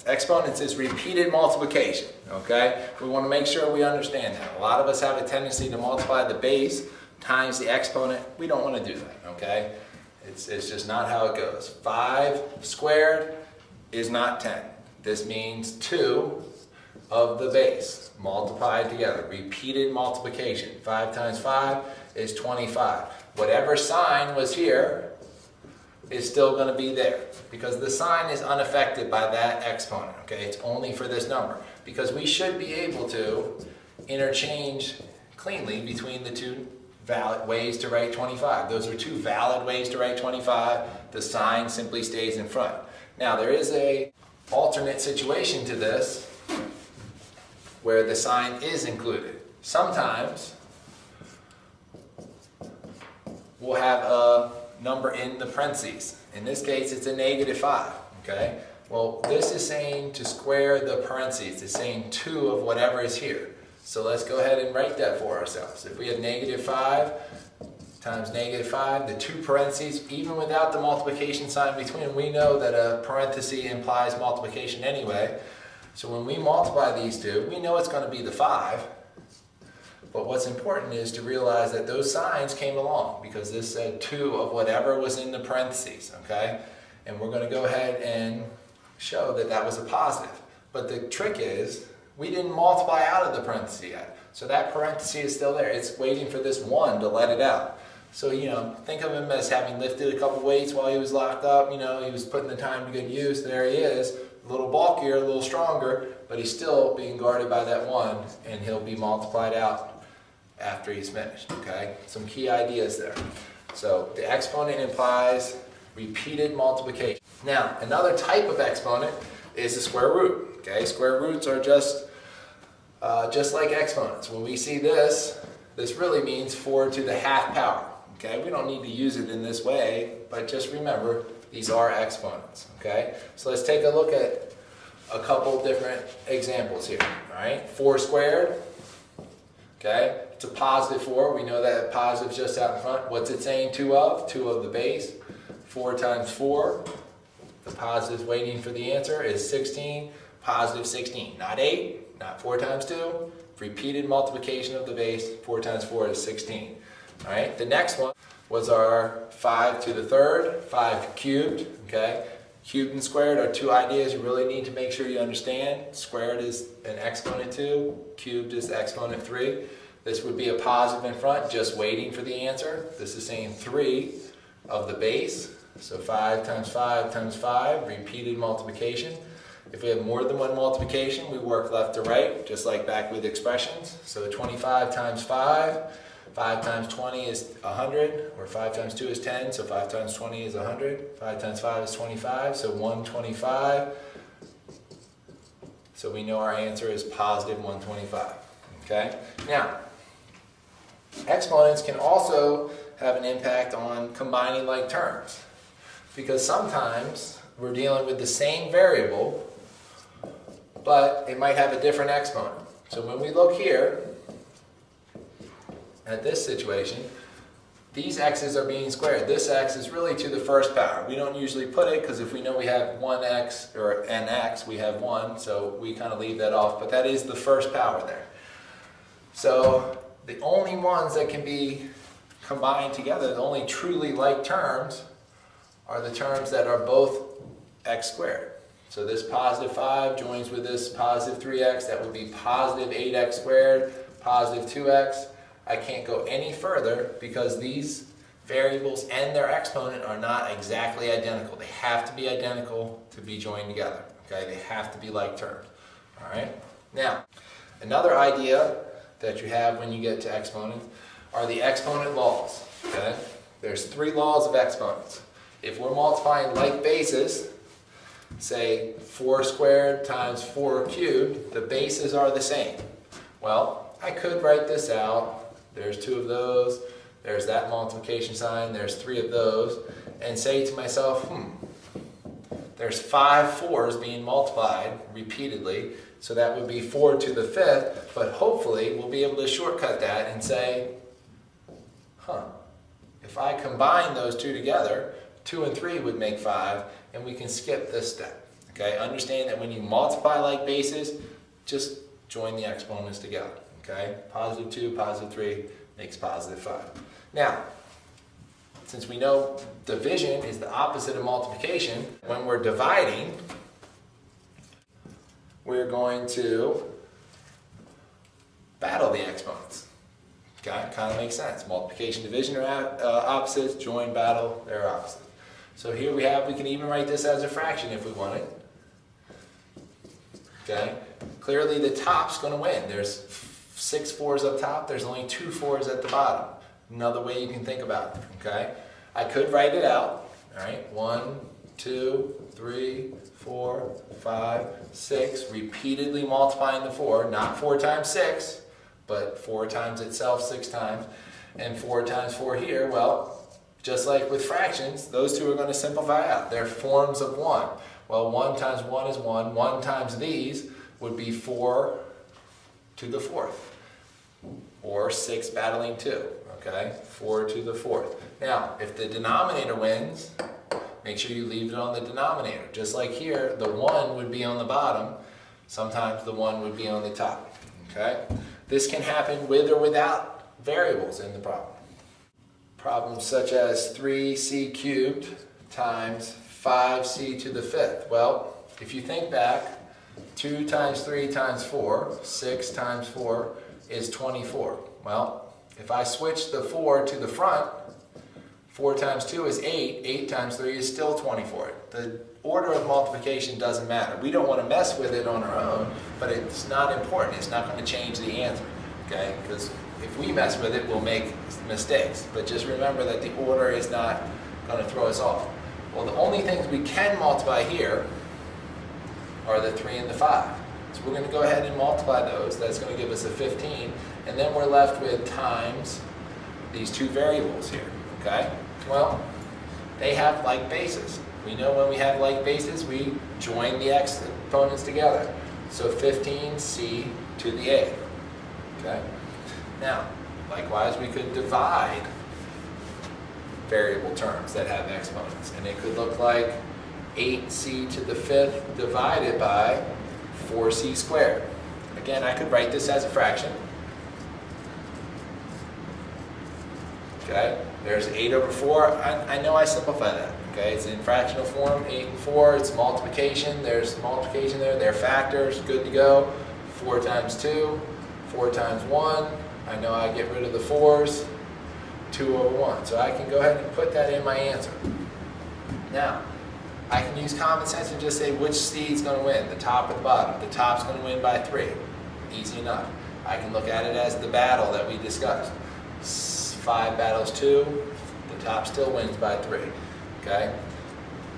Exponents is repeated multiplication, okay? We want to make sure we understand that. A lot of us have a tendency to multiply the base times the exponent. We don't want to do that, okay? It's just not how it goes. 5 squared is not 10. This means 2 of the base multiplied together. Repeated multiplication. 5 times 5 is 25. Whatever sign was here is still going to be there because the sign is unaffected by that exponent, okay? It's only for this number because we should be able to interchange cleanly between the two valid ways to write 25. Those are two valid ways to write 25. The sign simply stays in front. Now there is a alternate situation to this where the sign is included. Sometimes we'll have a number in the parentheses. In this case, it's a -5, okay? Well, this is saying to square the parentheses. It's saying 2 of whatever is here. So let's go ahead and write that for ourselves. If we have -5 times -5, the two parentheses, even without the multiplication sign between, we know that a parenthesis implies multiplication anyway. So when we multiply these two, we know it's going to be the 5. But what's important is to realize that those signs came along because this said 2 of whatever was in the parentheses, okay? And we're going to go ahead and show that that was a positive. But the trick is, we didn't multiply out of the parenthesis yet. So that parenthesis is still there. It's waiting for this 1 to let it out. So, think of him as having lifted a couple weights while he was locked up. He was putting the time to good use. There he is, a little bulkier, a little stronger, but he's still being guarded by that 1, and he'll be multiplied out after he's finished, okay? Some key ideas there. So the exponent implies repeated multiplication. Now, another type of exponent is the square root, okay? Square roots are just like exponents. When we see this really means 4 to the half power, okay? We don't need to use it in this way, but just remember, these are exponents, okay? So let's take a look at a couple different examples here, all right? 4 squared, okay? It's a +4. We know that positive's just out in front. What's it saying 2 of? 2 of the base. 4 times 4. The positive's waiting for the answer is 16. Positive 16. Not 8, not 4 times 2. Repeated multiplication of the base. 4 times 4 is 16. All right, the next one was our 5 to the 3rd. 5 cubed, okay? Cubed and squared are two ideas you really need to make sure you understand. Squared is an exponent 2. Cubed is the exponent 3. This would be a positive in front, just waiting for the answer. This is saying 3 of the base. So 5 times 5 times 5, repeated multiplication. If we have more than one multiplication, we work left to right, just like back with expressions. So 25 times 5, 5 times 20 is 100, or 5 times 2 is 10, so 5 times 20 is 100. 5 times 5 is 25, so 125. So we know our answer is positive 125, okay? Now, exponents can also have an impact on combining like terms because sometimes we're dealing with the same variable but it might have a different exponent. So when we look here at this situation, these x's are being squared. This x is really to the first power. We don't usually put it because if we know we have 1x or nx, we have 1, so we kind of leave that off, but that is the first power there. So the only ones that can be combined together, the only truly like terms, are the terms that are both x squared. So this +5 joins with this +3x, that would be +8x squared, +2x. I can't go any further because these variables and their exponent are not exactly identical. They have to be identical to be joined together, okay? They have to be like terms, all right? Now, another idea that you have when you get to exponents are the exponent laws, okay? There's 3 laws of exponents. If we're multiplying like bases, say 4 squared times 4 cubed, the bases are the same. Well, I could write this out. There's 2 of those, there's that multiplication sign, there's 3 of those, and say to myself, there's 5 4s being multiplied repeatedly, so that would be 4 to the 5th, but hopefully we'll be able to shortcut that and say, if I combine those two together, 2 and 3 would make 5, and we can skip this step, Okay, understand that when you multiply like bases, just join the exponents together. Okay, positive 2, positive 3 makes positive 5. Now, since we know division is the opposite of multiplication, when we're dividing, we're going to battle the exponents. Okay, kind of makes sense. Multiplication, division are opposites, join, battle, they're opposites. So here we can even write this as a fraction if we wanted. Okay, clearly the top's going to win. There's 6 4s up top, there's only 2 4s at the bottom. Another way you can think about it, okay? I could write it out, all right? 1, 2, 3, 4, 5, 6, repeatedly multiplying the 4, not 4 times 6, but 4 times itself 6 times, and 4 times 4 here. Well, just like with fractions, those two are going to simplify out. They're forms of 1. Well, 1 times 1 is 1. 1 times these would be 4 to the 4th, or 6 battling 2, okay? 4 to the 4th. Now, if the denominator wins, make sure you leave it on the denominator. Just like here, the 1 would be on the bottom. Sometimes the 1 would be on the top, okay? This can happen with or without variables in the problem. Problems such as 3c cubed times 5c to the 5th. Well, if you think back, 2 times 3 times 4, 6 times 4 is 24. Well, if I switch the 4 to the front, 4 times 2 is 8, 8 times 3 is still 24. The order of multiplication doesn't matter. We don't want to mess with it on our own, but it's not important. It's not going to change the answer, okay? Because if we mess with it, we'll make mistakes. But just remember that the order is not going to throw us off. Well, the only things we can multiply here are the 3 and the 5. So we're going to go ahead and multiply those. That's going to give us a 15. And then we're left with times these two variables here, okay? Well, they have like bases. We know when we have like bases, we join the exponents together. So 15c to the 8th, okay? Now, likewise, we could divide variable terms that have exponents. And it could look like 8c to the 5th divided by 4c squared. Again, I could write this as a fraction. Okay, there's 8 over 4. I know I simplify that. Okay, it's in fractional form, 8 and 4. It's multiplication. There's multiplication there. They're factors. Good to go. 4 times 2, 4 times 1. I know I get rid of the 4s. 2 over 1. So I can go ahead and put that in my answer. Now, I can use common sense and just say which C is going to win, the top or the bottom. The top's going to win by 3. Easy enough. I can look at it as the battle that we discussed. 5 battles 2, the top still wins by 3. Okay?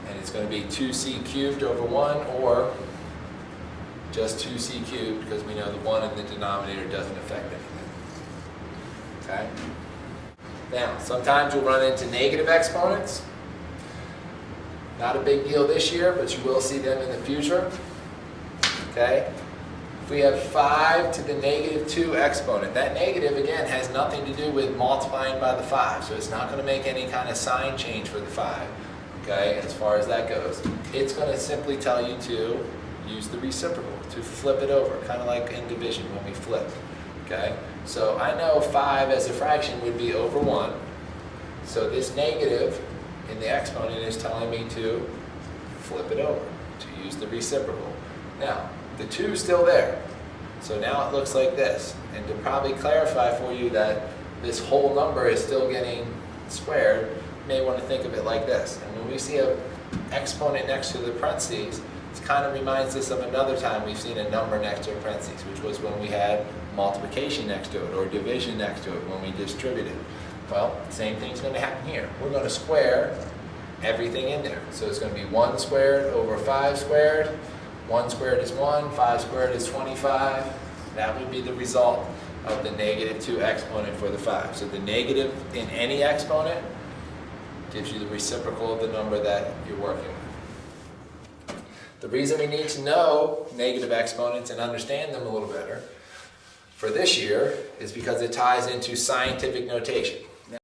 And it's going to be 2c cubed over 1, or just 2c cubed, because we know the 1 in the denominator doesn't affect anything. Okay? Now, sometimes you'll run into negative exponents. Not a big deal this year, but you will see them in the future. Okay? If we have 5 to the negative 2 exponent, that negative, again, has nothing to do with multiplying by the 5. So it's not going to make any kind of sign change for the 5, okay, as far as that goes. It's going to simply tell you to use the reciprocal, to flip it over, kind of like in division when we flip. Okay? So I know 5 as a fraction would be over 1. So this negative in the exponent is telling me to flip it over, to use the reciprocal. Now, the 2 is still there. So now it looks like this. And to probably clarify for you that this whole number is still getting squared, you may want to think of it like this. And when we see an exponent next to the parentheses, it kind of reminds us of another time we've seen a number next to a parentheses, which was when we had multiplication next to it, or division next to it when we distributed. Well, same thing's going to happen here. We're going to square everything in there. So it's going to be 1 squared over 5 squared. 1 squared is 1, 5 squared is 25. That would be the result of the negative 2 exponent for the 5. So the negative in any exponent gives you the reciprocal of the number that you're working with. The reason we need to know negative exponents and understand them a little better for this year is because it ties into scientific notation.